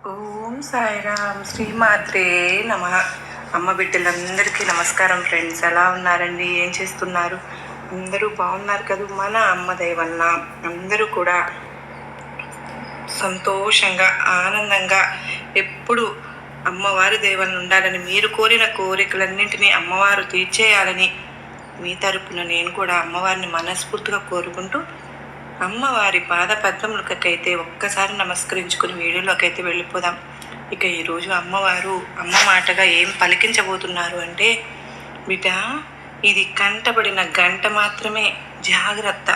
ఓం సాయిరామ్ శ్రీమాత్రే నమ. అమ్మ బిడ్డలందరికీ నమస్కారం ఫ్రెండ్స్. ఎలా ఉన్నారండి? ఏం చేస్తున్నారు? అందరూ బాగున్నారు కదా? మన అమ్మ దయ వలన అందరూ కూడా సంతోషంగా ఆనందంగా ఎప్పుడు అమ్మవారి దయ వలన ఉండాలని, మీరు కోరిన కోరికలన్నింటినీ అమ్మవారు తీర్చేయాలని మీ తరపున నేను కూడా అమ్మవారిని మనస్ఫూర్తిగా కోరుకుంటూ అమ్మవారి పాద పద్మములకైతే ఒక్కసారి నమస్కరించుకుని వీడియోలోకి అయితే వెళ్ళిపోదాం. ఇక ఈరోజు అమ్మవారు అమ్మ మాటగా ఏం పలికించబోతున్నారు అంటే, బిడ్డ, ఇది కంటపడిన గంట మాత్రమే, జాగ్రత్త.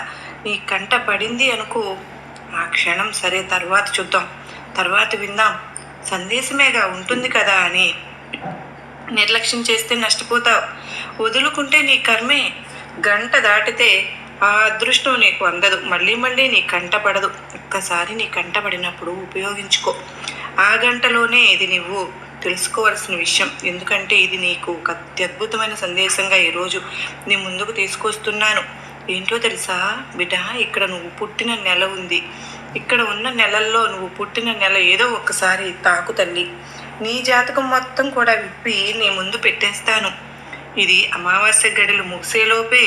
నీ కంట పడింది అనుకో, ఆ క్షణం సరే, తర్వాత చూద్దాం, తర్వాత విందాం, సందేశమేగా ఉంటుంది కదా అని నిర్లక్ష్యం చేస్తే నష్టపోతావు. వదులుకుంటే నీ కర్మే. గంట దాటితే ఆ అదృష్టం నీకు అందదు, మళ్ళీ మళ్ళీ నీ కంట పడదు. ఒక్కసారి నీ కంట పడినప్పుడు ఉపయోగించుకో. ఆ గంటలోనే ఇది నువ్వు తెలుసుకోవాల్సిన విషయం. ఎందుకంటే ఇది నీకు ఒక అత్యద్భుతమైన సందేశంగా ఈరోజు నీ ముందుకు తీసుకొస్తున్నాను. ఏంటో తెలుసా బిడ్డ, ఇక్కడ నువ్వు పుట్టిన నెల ఉంది. ఇక్కడ ఉన్న నెలల్లో నువ్వు పుట్టిన నెల ఏదో ఒక్కసారి తాకు తల్లి. నీ జాతకం మొత్తం కూడా విప్పి నీ ముందు పెట్టేస్తాను. ఇది అమావాస్య గడిలు ముగిసేలోపే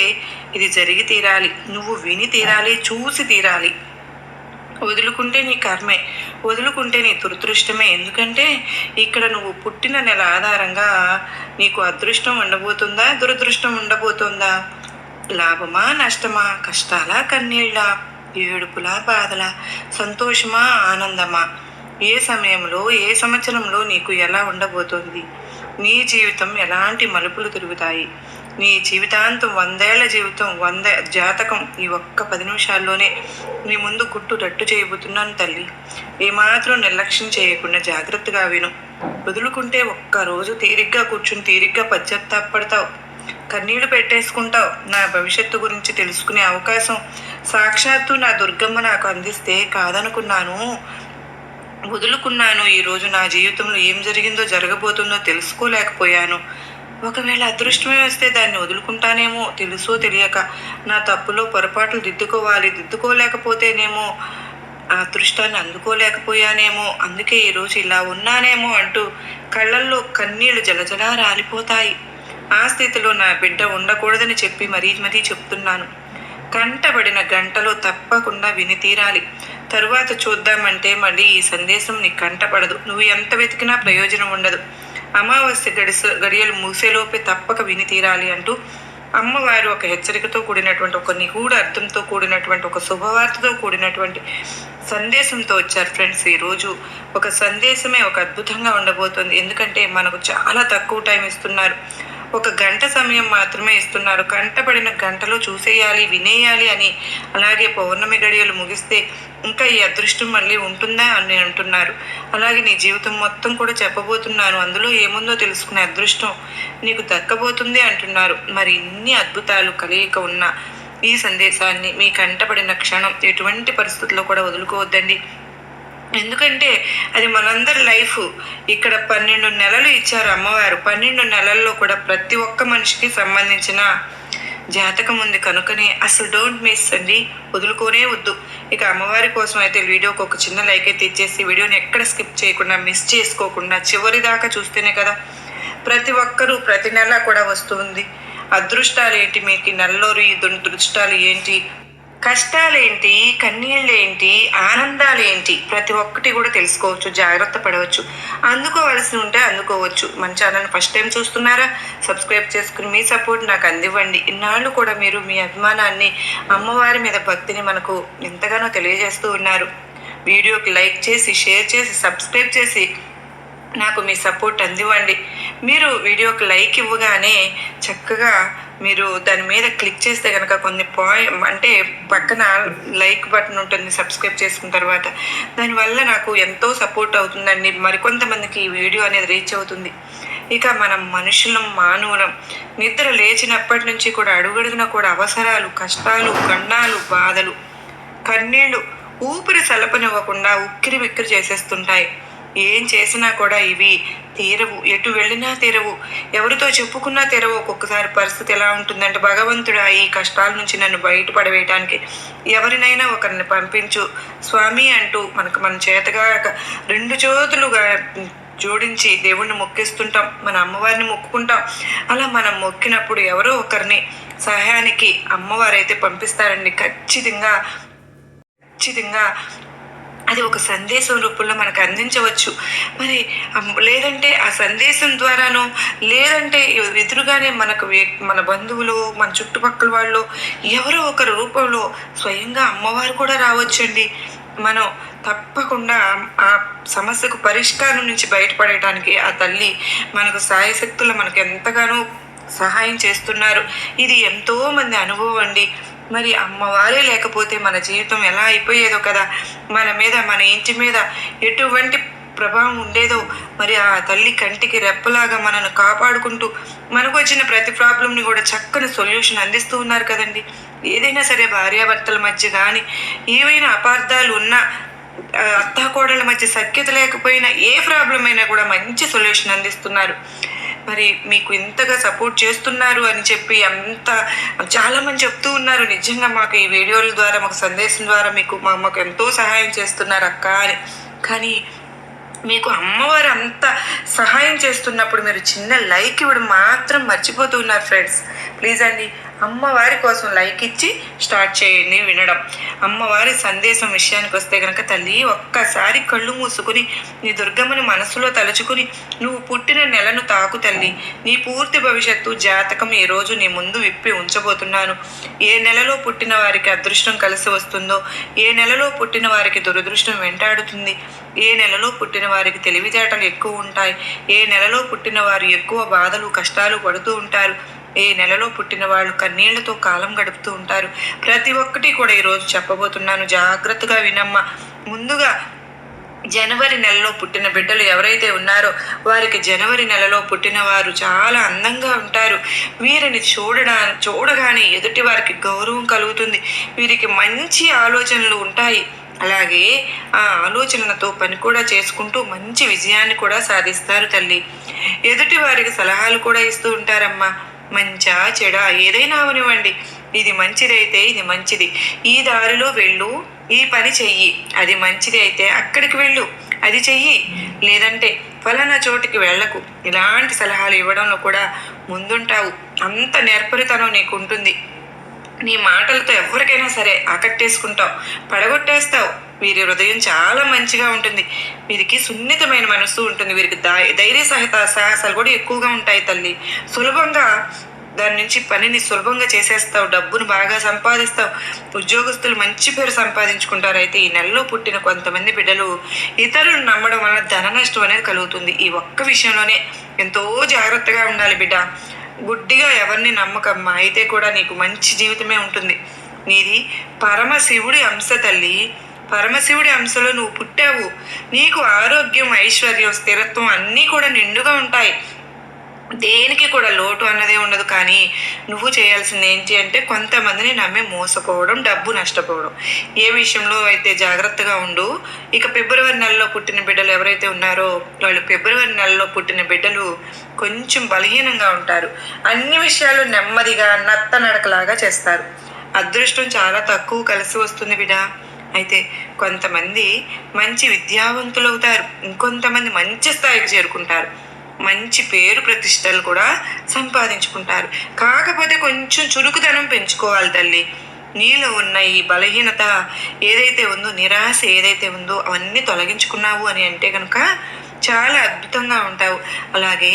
ఇది జరిగి తీరాలి. నువ్వు విని తీరాలి, చూసి తీరాలి. వదులుకుంటే నీ కర్మే, వదులుకుంటే నీ దురదృష్టమే. ఎందుకంటే ఇక్కడ నువ్వు పుట్టిన నెల ఆధారంగా నీకు అదృష్టం ఉండబోతుందా, దురదృష్టం ఉండబోతుందా, లాభమా నష్టమా, కష్టాలా కన్నీళ్ళ, ఏడుపులా బాధలా, సంతోషమా ఆనందమా, ఏ సమయంలో ఏ సంవత్సరంలో నీకు ఎలా ఉండబోతోంది, నీ జీవితం ఎలాంటి మలుపులు తిరుగుతాయి, నీ జీవితాంతం 100 ఏళ్ల జీవితం, 100 జాతకం ఈ ఒక్క 10 నిమిషాల్లోనే నీ ముందు గుట్టు రట్టు చేయబోతున్నాను తల్లి. ఏమాత్రం నిర్లక్ష్యం చేయకుండా జాగ్రత్తగా విను. వదులుకుంటే ఒక్కరోజు తీరిగ్గా కూర్చుని తీరిగ్గా పశ్చాత్తాపడతావు, కన్నీళ్లు పెట్టేసుకుంటావు. నా భవిష్యత్తు గురించి తెలుసుకునే అవకాశం సాక్షాత్తు నా దుర్గమ్మ నాకు అందిస్తే కాదనుకున్నాను, వదులుకున్నాను. ఈరోజు నా జీవితంలో ఏం జరిగిందో జరగబోతుందో తెలుసుకోలేకపోయాను. ఒకవేళ అదృష్టమే వస్తే దాన్ని వదులుకుంటానేమో, తెలుసో తెలియక. నా తప్పులో పొరపాట్లు దిద్దుకోవాలి, దిద్దుకోలేకపోతేనేమో ఆ అదృష్టాన్ని అందుకోలేకపోయానేమో, అందుకే ఈరోజు ఇలా ఉన్నానేమో అంటూ కళ్ళల్లో కన్నీళ్లు జలజలా రాలిపోతాయి. ఆ స్థితిలో నా బిడ్డ ఉండకూడదని చెప్పి మరీ చెప్తున్నాను. కంటబడిన గంటలో తప్పకుండా విని తీరాలి. తరువాత చూద్దామంటే మళ్ళీ ఈ సందేశం నీ కంటపడదు. నువ్వు ఎంత వెతికినా ప్రయోజనం ఉండదు. అమావాస్య గడియలు మూసేలోపే తప్పక విని తీరాలి అంటూ అమ్మవారు ఒక హెచ్చరికతో కూడినటువంటి, ఒక నిగూఢ అర్థంతో కూడినటువంటి, ఒక శుభవార్తతో కూడినటువంటి సందేశంతో వచ్చారు ఫ్రెండ్స్. ఈరోజు ఒక సందేశమే ఒక అద్భుతంగా ఉండబోతుంది. ఎందుకంటే మనకు చాలా తక్కువ టైం ఇస్తున్నారు, ఒక గంట సమయం మాత్రమే ఇస్తున్నారు. కంటపడిన గంటలో చూసేయాలి, వినేయాలి అని. అలాగే పౌర్ణమి గడియలు ముగిస్తే ఇంకా ఈ అదృష్టం మళ్ళీ ఉంటుందా అని అంటున్నారు. అలాగే నీ జీవితం మొత్తం కూడా చెప్పబోతున్నాను, అందులో ఏముందో తెలుసుకునే అదృష్టం నీకు దక్కబోతుంది అంటున్నారు. మరి ఇన్ని అద్భుతాలు కలయిక ఉన్న ఈ సందేశాన్ని మీ కంటపడిన క్షణం ఎటువంటి పరిస్థితుల్లో కూడా వదులుకోవద్దండి. ఎందుకంటే అది మనందరి లైఫ్. ఇక్కడ 12 నెలలు ఇచ్చారు అమ్మవారు. 12 నెలల్లో కూడా ప్రతి ఒక్క మనిషికి సంబంధించిన జాతకం ఉంది. కనుకనే అసలు డోంట్ మిస్ అండి, వదులుకోనే వద్దు. ఇక అమ్మవారి కోసం అయితే వీడియోకి ఒక చిన్న లైక్ అయితే ఇచ్చేసి వీడియోని ఎక్కడ స్కిప్ చేయకుండా, మిస్ చేసుకోకుండా చివరి దాకా చూస్తేనే కదా ప్రతి ఒక్కరూ ప్రతి నెల కూడా వస్తుంది. అదృష్టాలు ఏంటి, మీకు నెలలో దురదృష్టాలు ఏంటి, కష్టాలేంటి, కన్నీళ్ళేంటి, ఆనందాలేంటి, ప్రతి ఒక్కటి కూడా తెలుసుకోవచ్చు, జాగ్రత్త పడవచ్చు. అందుకోవాల్సి ఉంటే అందుకోవచ్చు. మన ఛానల్ ఫస్ట్ టైం చూస్తున్నారా? సబ్స్క్రైబ్ చేసుకుని మీ సపోర్ట్ నాకు అందివ్వండి. ఇన్నాళ్ళు కూడా మీరు మీ అభిమానాన్ని, అమ్మవారి మీద భక్తిని మనకు ఎంతగానో తెలియజేస్తూ ఉన్నారు. వీడియోకి లైక్ చేసి, షేర్ చేసి, సబ్స్క్రైబ్ చేసి నాకు మీ సపోర్ట్ అందివ్వండి. మీరు వీడియోకి లైక్ ఇవ్వగానే చక్కగా మీరు దాని మీద క్లిక్ చేస్తే కనుక కొన్ని అంటే పక్కన లైక్ బటన్ ఉంటుంది సబ్స్క్రైబ్ చేసుకున్న తర్వాత, దానివల్ల నాకు ఎంతో సపోర్ట్ అవుతుందండి. మరికొంతమందికి ఈ వీడియో అనేది రీచ్ అవుతుంది. ఇక మనం మనుషులం, మానవులం. నిద్ర లేచినప్పటి నుంచి కూడా అడుగడుగున కూడా అవసరాలు, కష్టాలు, గండాలు, బాధలు, కన్నీళ్లు ఊపిరి సలపనివ్వకుండా ఉక్కిరి బిక్కిరి చేసేస్తుంటాయి. ఏం చేసినా కూడా ఇవి తీరవు, ఎటు వెళ్ళినా తీరవు, ఎవరితో చెప్పుకున్నా తీరవు. ఒక్కొక్కసారి పరిస్థితి ఎలా ఉంటుందంటే, భగవంతుడా ఈ కష్టాల నుంచి నన్ను బయటపడవేయటానికి ఎవరినైనా ఒకరిని పంపించు స్వామి అంటూ మన చేతగా రెండు చేతులుగా జోడించి దేవుణ్ణి మొక్కిస్తుంటాం, మన అమ్మవారిని మొక్కుకుంటాం. అలా మనం మొక్కినప్పుడు ఎవరో ఒకరిని సహాయానికి అమ్మవారైతే పంపిస్తారండి. ఖచ్చితంగా అది ఒక సందేశం రూపంలో మనకు అందించవచ్చు. మరి లేదంటే ఆ సందేశం ద్వారానో, లేదంటే ఎదురుగానే మన బంధువులు, మన చుట్టుపక్కల వాళ్ళు ఎవరో ఒకరి రూపంలో స్వయంగా అమ్మవారు కూడా రావచ్చండి. మనం తప్పకుండా ఆ సమస్యకు పరిష్కారం నుంచి బయటపడటానికి ఆ తల్లి మనకు సాయశక్తులు మనకు ఎంతగానో సహాయం చేస్తున్నారు. ఇది ఎంతో మంది అనుభవం అండి. మరి అమ్మవారే లేకపోతే మన జీవితం ఎలా అయిపోయేదో కదా, మన మీద, మన ఇంటి మీద ఎటువంటి ప్రభావం ఉండేదో. మరి ఆ తల్లి కంటికి రెప్పలాగా మనను కాపాడుకుంటూ మనకు వచ్చిన ప్రతి ప్రాబ్లంని కూడా చక్కని సొల్యూషన్ అందిస్తూ ఉన్నారు కదండి. ఏదైనా సరే భార్యాభర్తల మధ్య కానీ ఏవైనా అపార్థాలు ఉన్నా, అత్తాకోడళ్ళ మధ్య సఖ్యత లేకపోయినా, ఏ ప్రాబ్లం అయినా కూడా మంచి సొల్యూషన్ అందిస్తున్నారు. మరి మీకు ఇంతగా సపోర్ట్ చేస్తున్నారు అని చెప్పి చాలామంది చెప్తూ ఉన్నారు. నిజంగా మాకు ఈ వీడియోల ద్వారా, మాకు సందేశం ద్వారా మాకు ఎంతో సహాయం చేస్తున్నారు అక్క అని. కానీ మీకు అమ్మవారు అంత సహాయం చేస్తున్నప్పుడు మీరు చిన్న లైక్ ఇవ్వడం మాత్రం మర్చిపోతూ ఉన్నారు ఫ్రెండ్స్. ప్లీజ్ అండి, అమ్మవారి కోసం లైక్ ఇచ్చి స్టార్ట్ చేయండి వినడం. అమ్మవారి సందేశం విషయానికి వస్తే కనుక, తల్లి ఒక్కసారి కళ్ళు మూసుకుని నీ దుర్గమ్మని మనసులో తలుచుకుని నువ్వు పుట్టిన నెలను తాకు తల్లి. నీ పూర్తి భవిష్యత్తు జాతకం ఈరోజు నీ ముందు విప్పి ఉంచబోతున్నాను. ఏ నెలలో పుట్టిన వారికి అదృష్టం కలిసి వస్తుందో, ఏ నెలలో పుట్టిన వారికి దురదృష్టం వెంటాడుతుంది, ఏ నెలలో పుట్టిన వారికి తెలివితేటలు ఎక్కువ ఉంటాయి, ఏ నెలలో పుట్టిన వారు ఎక్కువ బాధలు కష్టాలు పడుతూ ఉంటారు, ఏ నెలలో పుట్టిన వాళ్ళు కన్నీళ్లతో కాలం గడుపుతూ ఉంటారు. ప్రతి ఒక్కటి కూడా ఈరోజు చెప్పబోతున్నాను, జాగ్రత్తగా వినమ్మ. ముందుగా జనవరి నెలలో పుట్టిన బిడ్డలు ఎవరైతే ఉన్నారో వారికి జనవరి నెలలో పుట్టిన వారు చాలా అందంగా ఉంటారు. వీరిని చూడగానే ఎదుటి వారికి గౌరవం కలుగుతుంది. వీరికి మంచి ఆలోచనలు ఉంటాయి. అలాగే ఆ ఆలోచనలతో పని కూడా చేసుకుంటూ మంచి విజయాన్ని కూడా సాధిస్తారు తల్లి. ఎదుటి వారికి సలహాలు కూడా ఇస్తూ ఉంటారమ్మా. మంచా చెడా ఏదైనా అవనివ్వండి, ఇది మంచిదైతే ఇది మంచిది, ఈ దారిలో వెళ్ళు, ఈ పని చెయ్యి, అది మంచిది అయితే అక్కడికి వెళ్ళు, అది చెయ్యి, లేదంటే ఫలానా చోటికి వెళ్ళకు, ఇలాంటి సలహాలు ఇవ్వడంలో కూడా ముందుంటావు. అంత నేర్పరితనం నీకు ఉంటుంది. నీ మాటలతో ఎవరికైనా సరే ఆకట్టేసుకుంటావు, పడగొట్టేస్తావు. వీరి హృదయం చాలా మంచిగా ఉంటుంది. వీరికి సున్నితమైన మనసు ఉంటుంది. వీరికి ధైర్య సాహసాలు కూడా ఎక్కువగా ఉంటాయి తల్లి. సులభంగా దాని నుంచి పనిని సులభంగా చేసేస్తావు, డబ్బును బాగా సంపాదిస్తావు, ఉద్యోగస్తులు మంచి పేరు సంపాదించుకుంటారు. అయితే ఈ నెలలో పుట్టిన కొంతమంది బిడ్డలు ఇతరులు నమ్మడం వల్ల ధన నష్టం అనేది కలుగుతుంది. ఈ ఒక్క విషయంలోనే ఎంతో జాగ్రత్తగా ఉండాలి బిడ్డ. గుడ్డిగా ఎవరిని నమ్మకమ్మా, అయితే కూడా నీకు మంచి జీవితమే ఉంటుంది. నీది పరమశివుడి అంశ తల్లి. పరమశివుడి అంశలో నువ్వు పుట్టావు. నీకు ఆరోగ్యం, ఐశ్వర్యం, స్థిరత్వం అన్నీ కూడా నిండుగా ఉంటాయి. దేనికి కూడా లోటు అన్నదే ఉండదు. కానీ నువ్వు చేయాల్సింది ఏంటి అంటే కొంతమందిని నమ్మి మోసపోవడం, డబ్బు నష్టపోవడం. ఏ విషయంలో అయితే జాగ్రత్తగా ఉండు. ఇక ఫిబ్రవరి నెలలో పుట్టిన బిడ్డలు ఎవరైతే ఉన్నారో వాళ్ళు ఫిబ్రవరి నెలలో పుట్టిన బిడ్డలు కొంచెం బలహీనంగా ఉంటారు. అన్ని విషయాలు నెమ్మదిగా నత్తనడకలాగా చేస్తారు. అదృష్టం చాలా తక్కువ కలిసి వస్తుంది బిడ్డ. అయితే కొంతమంది మంచి విద్యావంతులు అవుతారు, ఇంకొంతమంది మంచి స్థాయికి చేరుకుంటారు, మంచి పేరు ప్రతిష్టలు కూడా సంపాదించుకుంటారు. కాకపోతే కొంచెం చురుకుదనం పెంచుకోవాలి తల్లి. నీలో ఉన్న ఈ బలహీనత ఏదైతే ఉందో, నిరాశ ఏదైతే ఉందో అవన్నీ తొలగించుకున్నావు అని అంటే కనుక చాలా అద్భుతంగా ఉంటావు. అలాగే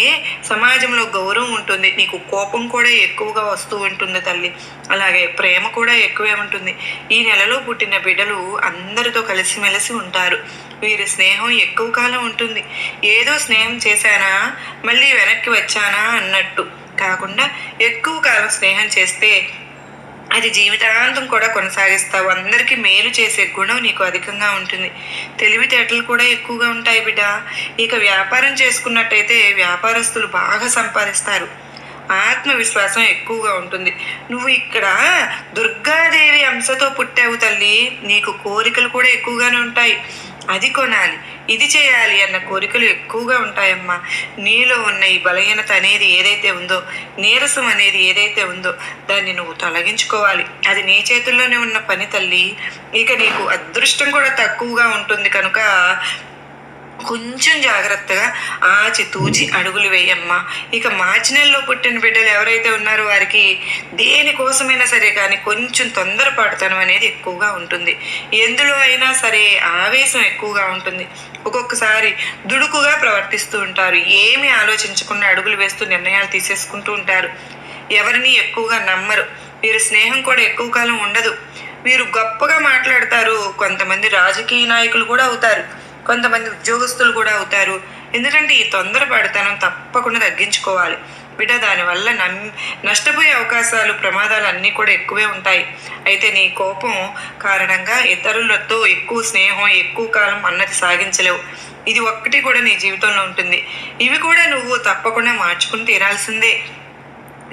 సమాజంలో గౌరవం ఉంటుంది. నీకు కోపం కూడా ఎక్కువగా వస్తూ ఉంటుంది తల్లి. అలాగే ప్రేమ కూడా ఎక్కువే ఉంటుంది. ఈ నెలలో పుట్టిన బిడ్డలు అందరితో కలిసిమెలిసి ఉంటారు. వీరి స్నేహం ఎక్కువ కాలం ఉంటుంది. ఏదో స్నేహం చేశానా మళ్ళీ వెనక్కి వచ్చానా అన్నట్టు కాకుండా ఎక్కువ కాలం స్నేహం చేస్తే అది జీవితాంతం కూడా కొనసాగిస్తావు. అందరికీ మేలు చేసే గుణం నీకు అధికంగా ఉంటుంది. తెలివితేటలు కూడా ఎక్కువగా ఉంటాయి బిడ్డ. ఇక వ్యాపారం చేసుకున్నట్టయితే వ్యాపారస్తులు బాగా సంపాదిస్తారు. ఆత్మవిశ్వాసం ఎక్కువగా ఉంటుంది. నువ్వు ఇక్కడ దుర్గాదేవి అంశతో పుట్టావు తల్లి. నీకు కోరికలు కూడా ఎక్కువగానే ఉంటాయి. అది కొనాలి, ఇది చేయాలి అన్న కోరికలు ఎక్కువగా ఉంటాయమ్మా. నీలో ఉన్న ఈ బలహీనత అనేది ఏదైతే ఉందో, నీరసం అనేది ఏదైతే ఉందో దాన్ని నువ్వు తొలగించుకోవాలి. అది నీ చేతుల్లోనే ఉన్న పని తల్లి. ఇక నీకు అదృష్టం కూడా తక్కువగా ఉంటుంది కనుక కొంచెం జాగ్రత్తగా ఆచితూచి అడుగులు వేయమ్మా. ఇక మార్చి నెలలో పుట్టిన బిడ్డలు ఎవరైతే ఉన్నారో వారికి దేనికోసమైనా సరే కానీ కొంచెం తొందరపాటుతనం అనేది ఎక్కువగా ఉంటుంది. ఎందులో అయినా సరే ఆవేశం ఎక్కువగా ఉంటుంది. ఒక్కొక్కసారి దుడుకుగా ప్రవర్తిస్తూ ఉంటారు. ఏమీ ఆలోచించకుండా అడుగులు వేస్తూ నిర్ణయాలు తీసేసుకుంటూ ఉంటారు. ఎవరిని ఎక్కువగా నమ్మరు. వీరు స్నేహం కూడా ఎక్కువ కాలం ఉండదు. వీరు గొప్పగా మాట్లాడతారు. కొంతమంది రాజకీయ నాయకులు కూడా అవుతారు, కొంతమంది ఉద్యోగస్తులు కూడా అవుతారు. ఎందుకంటే ఈ తొందరపడతనం తప్పకుండా తగ్గించుకోవాలి బిడ్డ. దానివల్ల నష్టపోయే అవకాశాలు, ప్రమాదాలు అన్నీ కూడా ఎక్కువే ఉంటాయి. అయితే నీ కోపం కారణంగా ఇతరులతో ఎక్కువ స్నేహం, ఎక్కువ కాలం అన్నది సాగించలేవు. ఇది ఒక్కటి కూడా నీ జీవితంలో ఉంటుంది. ఇవి కూడా నువ్వు తప్పకుండా మార్చుకుని తీరాల్సిందే.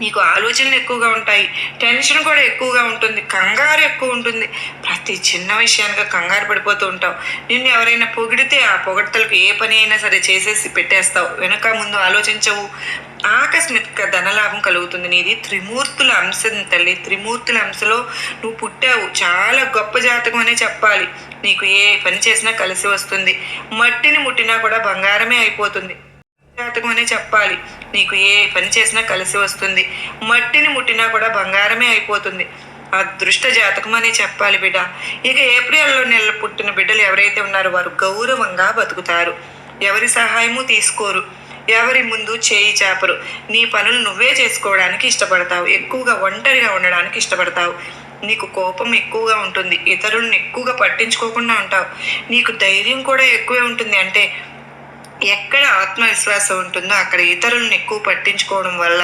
నీకు ఆలోచనలు ఎక్కువగా ఉంటాయి, టెన్షన్ కూడా ఎక్కువగా ఉంటుంది, కంగారు ఎక్కువ ఉంటుంది. ప్రతి చిన్న విషయానికి కంగారు పడిపోతూ ఉంటావు. నిన్ను ఎవరైనా పొగిడితే ఆ పొగడ్తలకు ఏ పని అయినా సరే చేసేసి పెట్టేస్తావు. వెనక ముందు ఆలోచించవు. ఆకస్మిక ధనలాభం కలుగుతుంది. నీది త్రిమూర్తుల అంశం తల్లి. త్రిమూర్తుల అంశలో నువ్వు పుట్టావు. చాలా గొప్ప జాతకం అనే చెప్పాలి. నీకు ఏ పని చేసినా కలిసి వస్తుంది. మట్టిని ముట్టినా కూడా బంగారమే అయిపోతుంది. జాతకం అనే చెప్పాలి. నీకు ఏ పని చేసినా కలిసి వస్తుంది. మట్టిని ముట్టినా కూడా బంగారమే అయిపోతుంది. అదృష్ట జాతకం అనే చెప్పాలి బిడ్డ. ఇక ఏప్రిల్లో నెల పుట్టిన బిడ్డలు ఎవరైతే ఉన్నారో వారు గౌరవంగా బతుకుతారు. ఎవరి సహాయము తీసుకోరు, ఎవరి ముందు చేయి చాపరు. నీ పనులు నువ్వే చేసుకోవడానికి ఇష్టపడతావు. ఎక్కువగా ఒంటరిగా ఉండడానికి ఇష్టపడతావు. నీకు కోపం ఎక్కువగా ఉంటుంది. ఇతరులను ఎక్కువగా పట్టించుకోకుండా ఉంటావు. నీకు ధైర్యం కూడా ఎక్కువే ఉంటుంది. అంటే ఎక్కడ ఆత్మవిశ్వాసం ఉంటుందో అక్కడ ఇతరులను ఎక్కువ పట్టించుకోవడం వల్ల,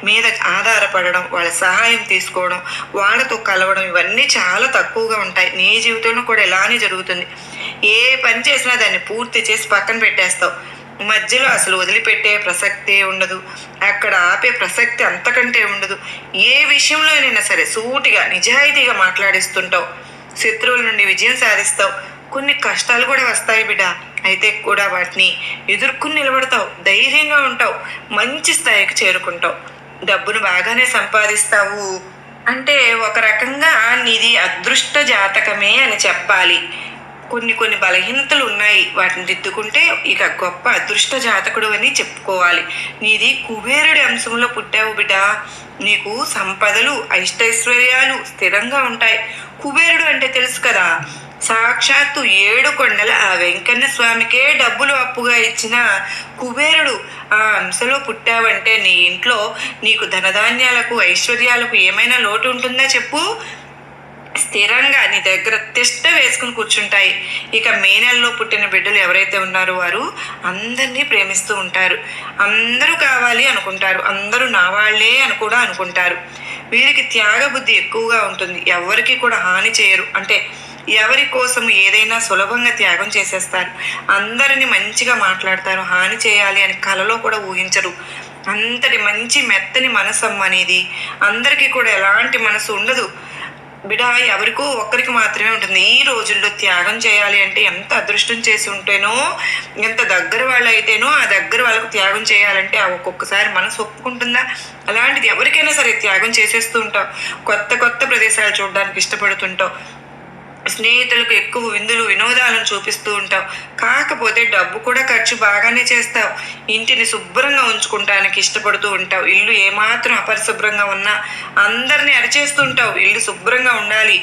మీద ఆధారపడడం, వాళ్ళ సహాయం తీసుకోవడం, వాళ్ళతో కలవడం ఇవన్నీ చాలా తక్కువగా ఉంటాయి. నీ జీవితంలో కూడా ఇలానే జరుగుతుంది. ఏ పని చేసినా దాన్ని పూర్తి చేసి పక్కన పెట్టేస్తావు. మధ్యలో అసలు వదిలిపెట్టే ప్రసక్తే ఉండదు. అక్కడ ఆపే ప్రసక్తి అంతకంటే ఉండదు. ఏ విషయంలోనైనా సరే సూటిగా నిజాయితీగా మాట్లాడిస్తుంటావు. శత్రువుల నుండి విజయం సాధిస్తావు. కొన్ని కష్టాలు కూడా వస్తాయి బిడ్డ. అయితే కూడా వాటిని ఎదుర్కొని నిలబడతావు. ధైర్యంగా ఉంటావు. మంచి స్థాయికి చేరుకుంటావు. డబ్బును బాగానే సంపాదిస్తావు. అంటే ఒక రకంగా నీది అదృష్ట జాతకమే అని చెప్పాలి. కొన్ని బలహీనతలు ఉన్నాయి. వాటిని దిద్దుకుంటే ఇక గొప్ప అదృష్ట జాతకుడు అని చెప్పుకోవాలి. నీది కుబేరుడి అంశంలో పుట్టావు బిడ్డ. నీకు సంపదలు, అష్టైశ్వర్యాలు స్థిరంగా ఉంటాయి. కుబేరుడు అంటే తెలుసు కదా, సాక్షాత్తు 7 కొండల ఆ వెంకన్న స్వామికే డబ్బులు అప్పుగా ఇచ్చిన కుబేరుడు. ఆ అంశలో పుట్టావంటే నీ ఇంట్లో నీకు ధనధాన్యాలకు, ఐశ్వర్యాలకు ఏమైనా లోటు ఉంటుందా చెప్పు? స్థిరంగా నీ దగ్గర తిష్ట వేసుకుని కూర్చుంటాయి. ఇక మే నెలలో పుట్టిన బిడ్డలు ఎవరైతే ఉన్నారో వారు అందరినీ ప్రేమిస్తూ ఉంటారు. అందరూ కావాలి అనుకుంటారు. అందరూ నా వాళ్లే అని కూడా అనుకుంటారు. వీరికి త్యాగ బుద్ధి ఎక్కువగా ఉంటుంది. ఎవరికి కూడా హాని చేయరు. అంటే ఎవరి కోసం ఏదైనా సులభంగా త్యాగం చేసేస్తారు. అందరిని మంచిగా మాట్లాడతారు. హాని చేయాలి అని కలలో కూడా ఊహించరు. అంతటి మంచి మెత్తని మనసు అమ్మ అనేది. అందరికీ కూడా ఎలాంటి మనసు ఉండదు బిడా. ఎవరికో ఒక్కరికి మాత్రమే ఉంటుంది. ఈ రోజుల్లో త్యాగం చేయాలి అంటే ఎంత అదృష్టం చేసి ఉంటేనో, ఎంత దగ్గర వాళ్ళు అయితేనో ఆ దగ్గర వాళ్ళకు త్యాగం చేయాలంటే ఆ ఒక్కొక్కసారి మనసు ఒప్పుకుంటుందా? అలాంటిది ఎవరికైనా సరే త్యాగం చేసేస్తూ ఉంటావు. కొత్త ప్రదేశాలు చూడడానికి ఇష్టపడుతుంటావు. స్నేహితులకు ఎక్కువ విందులు, వినోదాలను చూపిస్తూ ఉంటావు. కాకపోతే డబ్బు కూడా ఖర్చు బాగానే చేస్తావు. ఇంటిని శుభ్రంగా ఉంచుకుంటానికి ఇష్టపడుతూ ఉంటావు. ఇల్లు ఏమాత్రం అపరిశుభ్రంగా ఉన్నా అందరినీ అరిచేస్తుంటావు. ఇల్లు శుభ్రంగా ఉండాలి.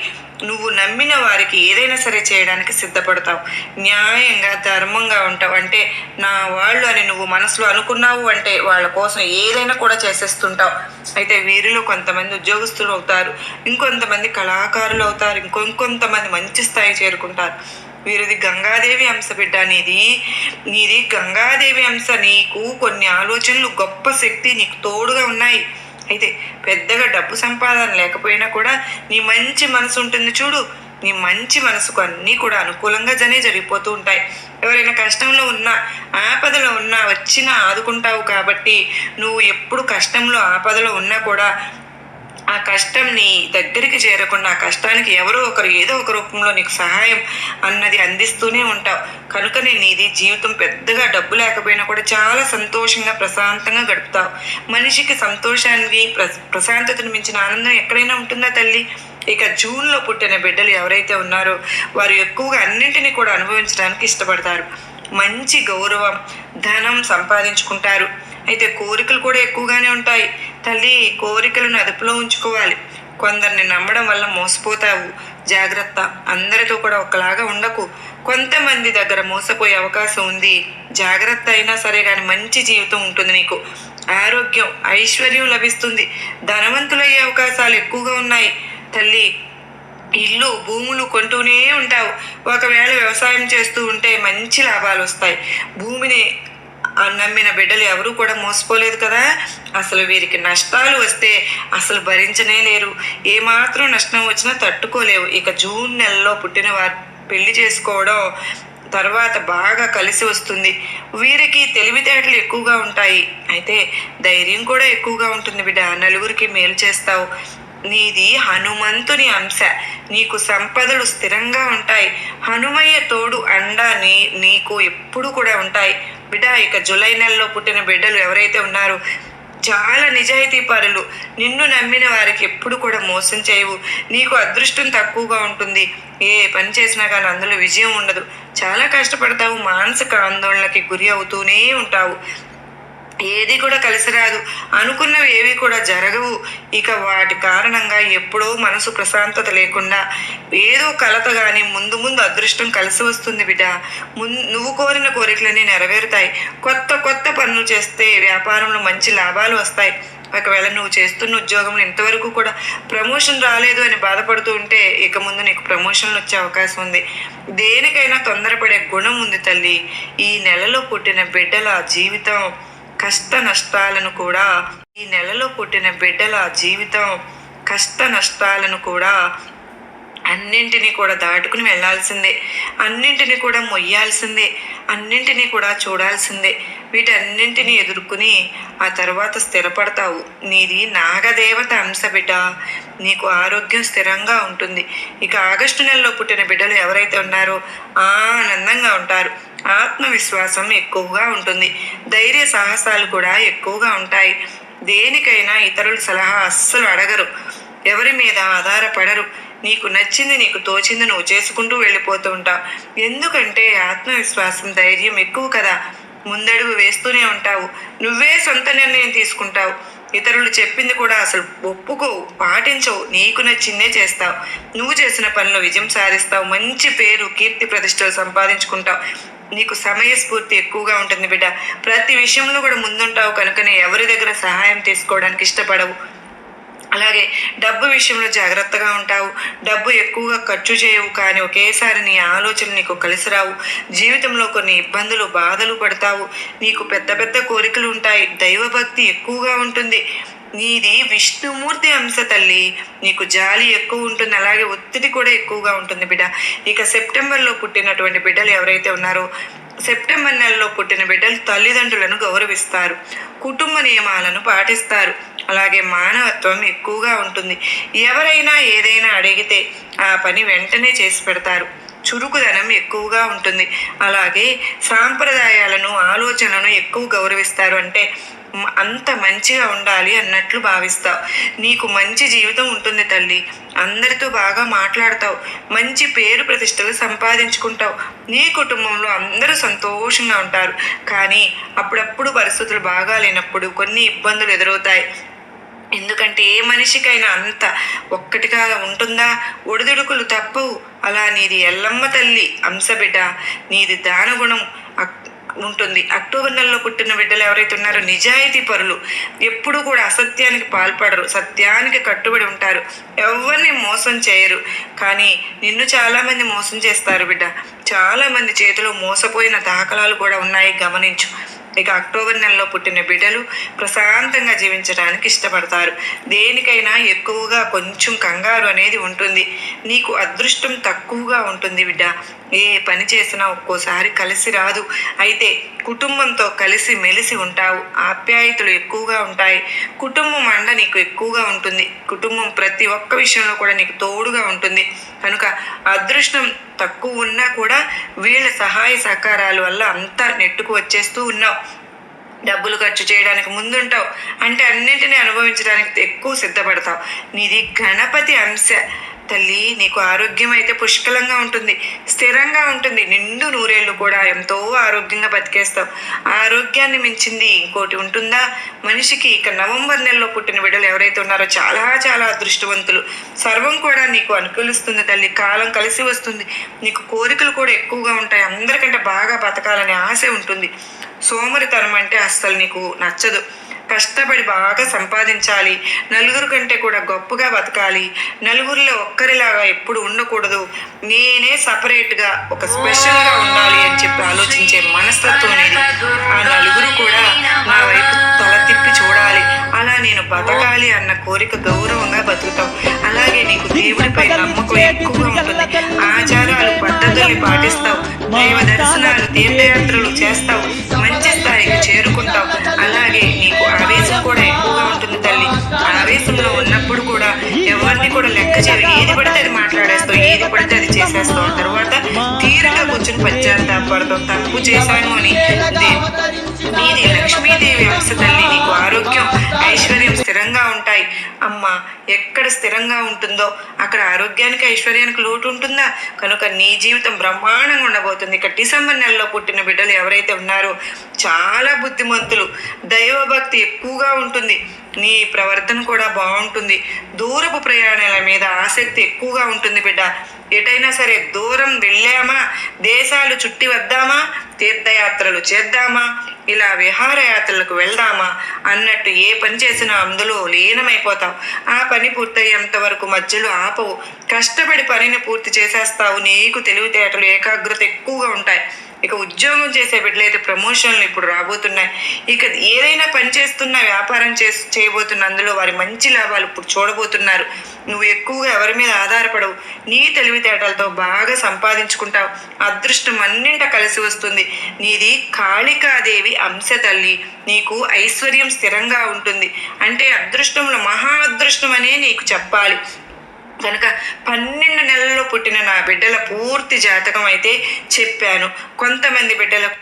నువ్వు నమ్మిన వారికి ఏదైనా సరే చేయడానికి సిద్ధపడతావు. న్యాయంగా, ధర్మంగా ఉంటావు. అంటే నా వాళ్ళు అని నువ్వు మనసులో అనుకున్నావు అంటే వాళ్ళ కోసం ఏదైనా కూడా చేసేస్తుంటావు. అయితే వీరిలో కొంతమంది ఉద్యోగస్తులు అవుతారు, ఇంకొంతమంది కళాకారులు అవుతారు, ఇంకొంతమంది మంచి స్థాయి చేరుకుంటారు. వీరిది గంగాదేవి అంశ బిడ్డ. నీది గంగాదేవి అంశ. నీకు కొన్ని ఆలోచనలు, గొప్ప శక్తి నీకు తోడుగా ఉన్నాయి. అయితే పెద్దగా డబ్బు సంపాదన లేకపోయినా కూడా నీ మంచి మనసు ఉంటుంది చూడు. నీ మంచి మనసుకు అన్నీ కూడా అనుకూలంగా జరిగిపోతూ ఉంటాయి. ఎవరైనా కష్టంలో ఉన్నా, ఆపదలో ఉన్నా వచ్చినా ఆదుకుంటావు. కాబట్టి నువ్వు ఎప్పుడు కష్టంలో, ఆపదలో ఉన్నా కూడా ఆ కష్టం నీ దగ్గరికి చేరకుండా ఆ కష్టానికి ఎవరో ఒకరు ఏదో ఒక రూపంలో నీకు సహాయం అన్నది అందిస్తూనే ఉంటావు. కనుకనే నీది జీవితం పెద్దగా డబ్బు లేకపోయినా కూడా చాలా సంతోషంగా ప్రశాంతంగా గడుపుతావు. మనిషికి సంతోషానికి ప్రశాంతతను మించిన ఆనందం ఎక్కడైనా ఉంటుందా తల్లి? ఇక జూన్లో పుట్టిన బిడ్డలు ఎవరైతే ఉన్నారో వారు ఎక్కువగా అన్నింటినీ కూడా అనుభవించడానికి ఇష్టపడతారు. మంచి గౌరవం, ధనం సంపాదించుకుంటారు. అయితే కోరికలు కూడా ఎక్కువగానే ఉంటాయి తల్లి. కోరికలను అదుపులో ఉంచుకోవాలి. కొందరిని నమ్మడం వల్ల మోసపోతావు. జాగ్రత్త. అందరితో కూడా ఒకలాగా ఉండకు. కొంతమంది దగ్గర మోసపోయే అవకాశం ఉంది. జాగ్రత్త. అయినా సరే కానీ మంచి జీవితం ఉంటుంది నీకు. ఆరోగ్యం, ఐశ్వర్యం లభిస్తుంది. ధనవంతులయ్యే అవకాశాలు ఎక్కువగా ఉన్నాయి తల్లి. ఇల్లు, భూములు కొంటూనే ఉంటావు. ఒకవేళ వ్యవసాయం చేస్తూ ఉంటే మంచి లాభాలు వస్తాయి. భూమిని నమ్మిన బిడ్డలు ఎవరూ కూడా మోసపోలేదు కదా. అసలు వీరికి నష్టాలు వస్తే అసలు భరించనే లేరు. ఏమాత్రం నష్టం వచ్చినా తట్టుకోలేవు. ఇక జూన్ నెలలో పుట్టిన వారు పెళ్లి చేసుకోవడం తర్వాత బాగా కలిసి వస్తుంది. వీరికి తెలివితేటలు ఎక్కువగా ఉంటాయి. అయితే ధైర్యం కూడా ఎక్కువగా ఉంటుంది బిడ్డ. నలుగురికి మేలు చేస్తావు. నీది హనుమంతుని అంశ. నీకు సంపదలు స్థిరంగా ఉంటాయి. హనుమయ్య తోడు అండ నీకు ఎప్పుడు కూడా ఉంటాయి బిడ్డ. ఇక జూలై నెలలో పుట్టిన బిడ్డలు ఎవరైతే ఉన్నారో చాలా నిజాయితీ పరులు. నిన్ను నమ్మిన వారికి ఎప్పుడు కూడా మోసం చేయవు. నీకు అదృష్టం తక్కువగా ఉంటుంది. ఏ పని చేసినా కానీ అందులో విజయం ఉండదు. చాలా కష్టపడతావు. మానసిక ఆందోళనకి గురి అవుతూనే ఉంటావు. ఏది కూడా కలిసి రాదు. అనుకున్నవి ఏవి కూడా జరగవు. ఇక వాటి కారణంగా ఎప్పుడో మనసు ప్రశాంతత లేకుండా ఏదో కలత కానీ ముందు ముందు అదృష్టం కలిసి వస్తుంది బిడ్డ. నువ్వు కోరిన కోరికలన్నీ నెరవేరుతాయి. కొత్త కొత్త పనులు చేస్తే వ్యాపారంలో మంచి లాభాలు వస్తాయి. ఒకవేళ నువ్వు చేస్తున్న ఉద్యోగంలో ఇంతవరకు కూడా ప్రమోషన్ రాలేదు అని బాధపడుతూ ఉంటే ఇక ముందు నీకు ప్రమోషన్లు వచ్చే అవకాశం ఉంది. దేనికైనా తొందరపడే గుణం ఉంది తల్లి. ఈ నెలలో పుట్టిన బిడ్డల జీవితం కష్ట నష్టాలను కూడా ఈ నెలలో పుట్టిన బిడ్డల జీవితం కష్ట నష్టాలను కూడా అన్నింటినీ కూడా దాటుకుని వెళ్ళాల్సిందే. అన్నింటినీ కూడా మొయ్యాల్సిందే. అన్నింటినీ కూడా చూడాల్సిందే. వీటన్నింటినీ ఎదుర్కొని ఆ తర్వాత స్థిరపడతావు. నీది నాగదేవత అంశ బిడ్డ. నీకు ఆరోగ్యం స్థిరంగా ఉంటుంది. ఇక ఆగస్టు నెలలో పుట్టిన బిడ్డలు ఎవరైతే ఉన్నారో ఆనందంగా ఉంటారు. ఆత్మవిశ్వాసం ఎక్కువగా ఉంటుంది. ధైర్య సాహసాలు కూడా ఎక్కువగా ఉంటాయి. దేనికైనా ఇతరుల సలహా అస్సలు అడగరు. ఎవరి మీద ఆధారపడరు. నీకు నచ్చింది, నీకు తోచింది నువ్వు చేసుకుంటూ వెళ్ళిపోతూ ఉంటావు. ఎందుకంటే ఆత్మవిశ్వాసం, ధైర్యం ఎక్కువ కదా. ముందడుగు వేస్తూనే ఉంటావు. నువ్వే సొంత నిర్ణయం తీసుకుంటావు. ఇతరులు చెప్పింది కూడా అసలు ఒప్పుకోవు, పాటించవు. నీకు నచ్చిందే చేస్తావు. నువ్వు చేసిన పనిలో విజయం సాధిస్తావు. మంచి పేరు, కీర్తి ప్రతిష్టలు సంపాదించుకుంటావు. నీకు సమయస్ఫూర్తి ఎక్కువగా ఉంటుంది బిడ్డ. ప్రతి విషయంలో కూడా ముందుంటావు. కనుకనే ఎవరి దగ్గర సహాయం తీసుకోవడానికి ఇష్టపడవు. అలాగే డబ్బు విషయంలో జాగ్రత్తగా ఉంటావు. డబ్బు ఎక్కువగా ఖర్చు చేయవు. కానీ ఒకేసారి నీ ఆలోచన నీకు కలిసి రావు. జీవితంలో కొన్ని ఇబ్బందులు, బాధలు పడతావు. నీకు పెద్ద పెద్ద కోరికలు ఉంటాయి. దైవభక్తి ఎక్కువగా ఉంటుంది. నీది విష్ణుమూర్తి అంశ తల్లి. నీకు జాలి ఎక్కువ ఉంటుంది. అలాగే ఒత్తిడి కూడా ఎక్కువగా ఉంటుంది బిడ్డ. ఇక సెప్టెంబర్లో పుట్టినటువంటి బిడ్డలు ఎవరైతే ఉన్నారో సెప్టెంబర్ నెలలో పుట్టిన బిడ్డలు తల్లిదండ్రులను గౌరవిస్తారు. కుటుంబ నియమాలను పాటిస్తారు. అలాగే మానవత్వం ఎక్కువగా ఉంటుంది. ఎవరైనా ఏదైనా అడిగితే ఆ పని వెంటనే చేసి పెడతారు. చురుకుదనం ఎక్కువగా ఉంటుంది. అలాగే సాంప్రదాయాలను, ఆలోచనలను ఎక్కువ గౌరవిస్తారు. అంటే అంత మంచిగా ఉండాలి అన్నట్లు భావిస్తావు. నీకు మంచి జీవితం ఉంటుంది తల్లి. అందరితో బాగా మాట్లాడతావు. మంచి పేరు ప్రతిష్టలు సంపాదించుకుంటావు. నీ కుటుంబంలో అందరూ సంతోషంగా ఉంటారు. కానీ అప్పుడప్పుడు పరిస్థితులు బాగా లేనప్పుడు కొన్ని ఇబ్బందులు ఎదురవుతాయి. ఎందుకంటే ఏ మనిషికైనా అంత ఒక్కటిగా ఉంటుందా? ఒడిదుడుకులు తప్పవు. అలా నీది ఎల్లమ్మ తల్లి అంశబిడ్డ. నీది దానగుణం ఉంటుంది. అక్టోబర్ నెలలో పుట్టిన బిడ్డలు ఎవరైతే ఉన్నారో నిజాయితీ పరులు. ఎప్పుడు కూడా అసత్యానికి పాల్పడరు. సత్యానికి కట్టుబడి ఉంటారు. ఎవరిని మోసం చేయరు. కానీ నిన్ను చాలామంది మోసం చేస్తారు బిడ్డ. చాలామంది చేతిలో మోసపోయిన దాఖలాలు కూడా ఉన్నాయి, గమనించు. ఇక అక్టోబర్ నెలలో పుట్టిన బిడ్డలు ప్రశాంతంగా జీవించడానికి ఇష్టపడతారు. దేనికైనా ఎక్కువగా కొంచెం కంగారు అనేది ఉంటుంది. నీకు అదృష్టం తక్కువగా ఉంటుంది బిడ్డ. ఏ పని చేసినా ఒక్కోసారి కలిసి రాదు. అయితే కుటుంబంతో కలిసి మెలిసి ఉంటావు. ఆప్యాయతలు ఎక్కువగా ఉంటాయి. కుటుంబం అండ నీకు ఎక్కువగా ఉంటుంది. కుటుంబం ప్రతి ఒక్క విషయంలో కూడా నీకు తోడుగా ఉంటుంది. కనుక అదృష్టం తక్కువ ఉన్నా కూడా వీళ్ళ సహాయ సహకారాల వల్ల అంతా నెట్టుకు వచ్చేస్తూ ఉన్నావు. డబ్బులు ఖర్చు చేయడానికి ముందుంటావు, అంటే అన్నింటినీ అనుభవించడానికి ఎక్కువ సిద్ధపడతావు. నీది గణపతి అంశ తల్లి. నీకు ఆరోగ్యం అయితే పుష్కలంగా ఉంటుంది, స్థిరంగా ఉంటుంది. నిండు నూరేళ్ళు కూడా ఎంతో ఆరోగ్యంగా బతికేస్తావు. ఆరోగ్యాన్ని మించింది ఇంకోటి ఉంటుందా మనిషికి? ఇక నవంబర్ నెలలో పుట్టిన బిడ్డలు ఎవరైతే ఉన్నారో చాలా చాలా అదృష్టవంతులు. సర్వం కూడా నీకు అనుకూలిస్తుంది తల్లి. కాలం కలిసి వస్తుంది. నీకు కోరికలు కూడా ఎక్కువగా ఉంటాయి. అందరికంటే బాగా బతకాలనే ఆశ ఉంటుంది. సోమరితనం అంటే అస్సలు నీకు నచ్చదు. కష్టపడి బాగా సంపాదించాలి, నలుగురు కంటే కూడా గొప్పగా బతకాలి, నలుగురిలో ఒక్కరిలాగా ఎప్పుడు ఉండకూడదు, నేనే సపరేట్గా ఒక స్పెషల్గా ఉండాలి అని చెప్పి ఆలోచించే మనస్తత్వం అనేది. ఆ నలుగురు కూడా నా వైపు తల తిప్పి చూడాలి, అలా నేను బతకాలి అన్న కోరిక గౌరవంగా బతుకుతావు. అలాగే నీకు దేవుడిపై నమ్మకం ఎక్కువగా ఉంటుంది. ఆచారాలు పద్ధతుల్ని పాటిస్తావు. దైవ దర్శనాలు తీర్థయాత్రలు చేస్తావు. మంచి స్థాయికి చేరుకుంటావు. అలాగే నీకు ఆవేశం కూడా ఎక్కువగా ఉంటుంది తల్లి. ఆవేశంలో ఉన్నప్పుడు కూడా ఎవరిని కూడా లెక్క చేయవు. ఏది పడితే అది మాట్లాడేస్తావు, ఏది పడితే అది చేసేస్తావు. తర్వాత తీరుగా కూర్చుని పశ్చాత్తాపడతావు, తప్పు చేశాను అని. నీది లక్ష్మీదేవి అంశ తల్లి. నీకు ఆరోగ్యం ఐశ్వర్యం స్థిరంగా ఉంటాయి. అమ్మ ఎక్కడ స్థిరంగా ఉంటుందో అక్కడ ఆరోగ్యానికి ఐశ్వర్యానికి లోటు ఉంటుందా? కనుక నీ జీవితం బ్రహ్మాండంగా ఉండబోతుంది. ఇక డిసెంబర్ నెలలో పుట్టిన బిడ్డలు ఎవరైతే ఉన్నారో చాలా బుద్ధిమంతులు, దైవభక్తి ఎక్కువగా ఉంటుంది. నీ ప్రవర్తన కూడా బాగుంటుంది. దూరపు ప్రయాణాల మీద ఆసక్తి ఎక్కువగా ఉంటుంది బిడ్డ. ఎటైనా సరే దూరం వెళ్ళామా, దేశాలు చుట్టి వద్దామా, తీర్థయాత్రలు చేద్దామా, ఇలా విహారయాత్రలకు వెళ్దామా అన్నట్టు ఏ పని చేసినా అందులో లీనమైపోతావు. ఆ పని పూర్తయ్యేంత వరకు మధ్యలో ఆపవు. కష్టపడి పనిని పూర్తి చేసేస్తావు. నీకు తెలివితేటలు ఏకాగ్రత ఎక్కువగా ఉంటాయి. ఇక ఉద్యోగం చేసే బిడ్డలైతే ప్రమోషన్లు ఇప్పుడు రాబోతున్నాయి. ఇక ఏదైనా పని చేస్తున్నా, వ్యాపారం చేయబోతున్న అందులో వారి మంచి లాభాలు ఇప్పుడు చూడబోతున్నారు. నువ్వు ఎక్కువగా ఎవరి మీద ఆధారపడవు. నీ తెలివితేటలతో బాగా సంపాదించుకుంటావు. అదృష్టం అన్నింట కలిసి వస్తుంది. నీది కాళికాదేవి అంశ తల్లి. నీకు ఐశ్వర్యం స్థిరంగా ఉంటుంది. అంటే అదృష్టంలో మహా అదృష్టం అనే నీకు చెప్పాలి. కనుక 12 నెలల్లో పుట్టిన నా బిడ్డల పూర్తి జాతకం అయితే చెప్పాను. కొంతమంది బిడ్డలకు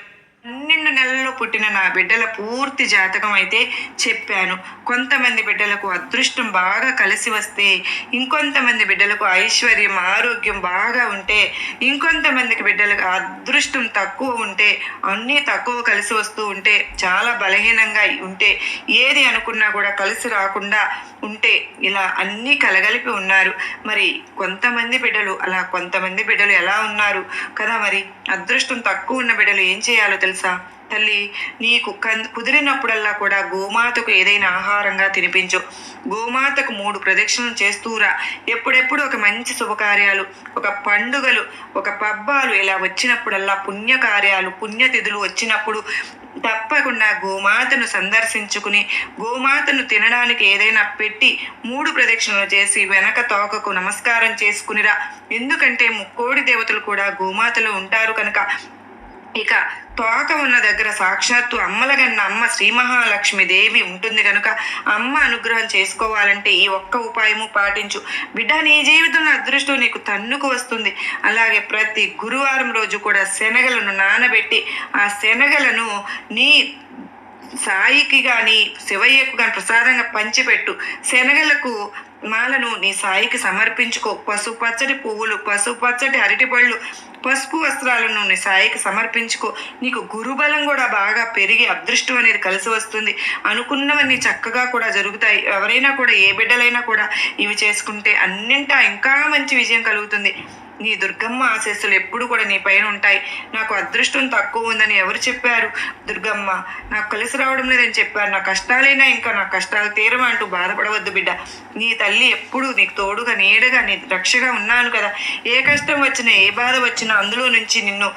12 నెలల్లో పుట్టిన నా బిడ్డల పూర్తి జాతకం అయితే చెప్పాను. కొంతమంది బిడ్డలకు అదృష్టం బాగా కలిసి వస్తే, ఇంకొంతమంది బిడ్డలకు ఐశ్వర్యం ఆరోగ్యం బాగా ఉంటే, ఇంకొంతమందికి బిడ్డలకు అదృష్టం తక్కువ ఉంటే, అన్నీ తక్కువ కలిసి వస్తూ ఉంటే, చాలా బలహీనంగా ఉంటే, ఏది అనుకున్నా కూడా కలిసి రాకుండా ఉంటే, ఇలా అన్నీ కలగలిపి ఉన్నారు. మరి కొంతమంది బిడ్డలు అలా, కొంతమంది బిడ్డలు ఎలా ఉన్నారు కదా. మరి అదృష్టం తక్కువ ఉన్న బిడ్డలు ఏం చేయాలో తెలుసా తల్లి? నీకు కుదిరినప్పుడల్లా కూడా గోమాతకు ఏదైనా ఆహారంగా తినిపించు. గోమాతకు 3 ప్రదక్షిణలు చేస్తూరా. ఎప్పుడెప్పుడు ఒక మంచి శుభకార్యాలు, ఒక పండుగలు, ఒక పబ్బాలు ఇలా వచ్చినప్పుడల్లా, పుణ్యకార్యాలు పుణ్యతిథులు వచ్చినప్పుడు తప్పకుండా గోమాతను సందర్శించుకుని, గోమాతను తినడానికి ఏదైనా పెట్టి 3 ప్రదక్షిణలు చేసి వెనక తోకకు నమస్కారం చేసుకునిరా. ఎందుకంటే ముక్కోడి దేవతలు కూడా గోమాతలో ఉంటారు కనుక. ఇక తోక ఉన్న దగ్గర సాక్షాత్తు అమ్మలగన్న అమ్మ శ్రీ మహాలక్ష్మి దేవి ఉంటుంది కనుక అమ్మ అనుగ్రహం చేసుకోవాలంటే ఈ ఒక్క ఉపాయము పాటించు బిడ్డ. నీ జీవితంలో అదృష్టం నీకు తన్నుకు వస్తుంది. అలాగే ప్రతి గురువారం రోజు కూడా శనగలను నానబెట్టి ఆ శనగలను నీ సాయికి కానీ శివయ్యకు కానీ ప్రసాదంగా పంచిపెట్టు. శనగలకు మాలను నీ సాయికి సమర్పించుకో. పసుపచ్చటి పువ్వులు, పసుపచ్చటి అరటిపళ్ళు, పసుపు వస్త్రాలను నీ సాయికి సమర్పించుకో. నీకు గురుబలం కూడా బాగా పెరిగి అదృష్టం అనేది కలిసి వస్తుంది. అనుకున్నవన్నీ చక్కగా కూడా జరుగుతాయి. ఎవరైనా కూడా, ఏ బిడ్డలైనా కూడా ఇవి చేసుకుంటే అన్నింటా ఇంకా మంచి విజయం కలుగుతుంది. నీ దుర్గమ్మ ఆశీస్సులు ఎప్పుడు కూడా నీ పైన ఉంటాయి. నాకు అదృష్టం తక్కువ ఉందని ఎవరు చెప్పారు? దుర్గమ్మ నాకు కలిసి రావడం లేదని చెప్పారు. నా కష్టాలైనా ఇంకా నా కష్టాలు తీరమా అంటూ బాధపడవద్దు బిడ్డ. నీ తల్లి ఎప్పుడు నీకు తోడుగా నీడగా నీ రక్షగా ఉన్నాను కదా. ఏ కష్టం వచ్చినా, ఏ బాధ వచ్చినా అందులో నుంచి నిన్ను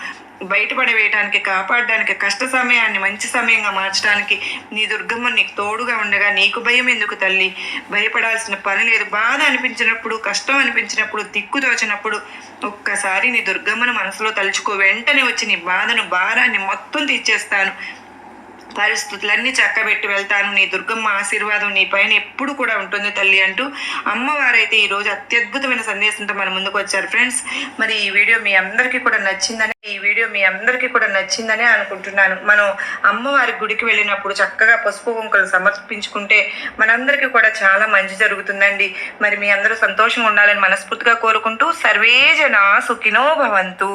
బయటపడవేయటానికి, కాపాడడానికి, కష్ట సమయాన్ని మంచి సమయంగా మార్చడానికి నీ దుర్గమ్మ నీకు తోడుగా ఉండగా నీకు భయం ఎందుకు తల్లి? భయపడాల్సిన పని లేదు. బాధ అనిపించినప్పుడు, కష్టం అనిపించినప్పుడు, దిక్కు తోచినప్పుడు ఒక్కసారి నీ దుర్గమ్మను మనసులో తలుచుకో, వెంటనే వచ్చి నీ బాధను భారాన్ని మొత్తం తీర్చేస్తాను, పరిస్థితులన్నీ చక్కబెట్టి వెళ్తాను, నీ దుర్గమ్మ ఆశీర్వాదం నీ పైన ఎప్పుడు కూడా ఉంటుంది తల్లి అంటూ అమ్మవారైతే ఈరోజు అత్యద్భుతమైన సందేశంతో మన ముందుకు వచ్చారు. ఫ్రెండ్స్, మరి ఈ వీడియో మీ అందరికీ కూడా నచ్చిందనే అనుకుంటున్నాను. మనం అమ్మవారి గుడికి వెళ్ళినప్పుడు చక్కగా పసుపు కుంకులు సమర్పించుకుంటే మనందరికీ కూడా చాలా మంచి జరుగుతుందండి. మరి మీ అందరూ సంతోషంగా ఉండాలని మనస్ఫూర్తిగా కోరుకుంటూ సర్వే జనా సుఖినో భవంతు.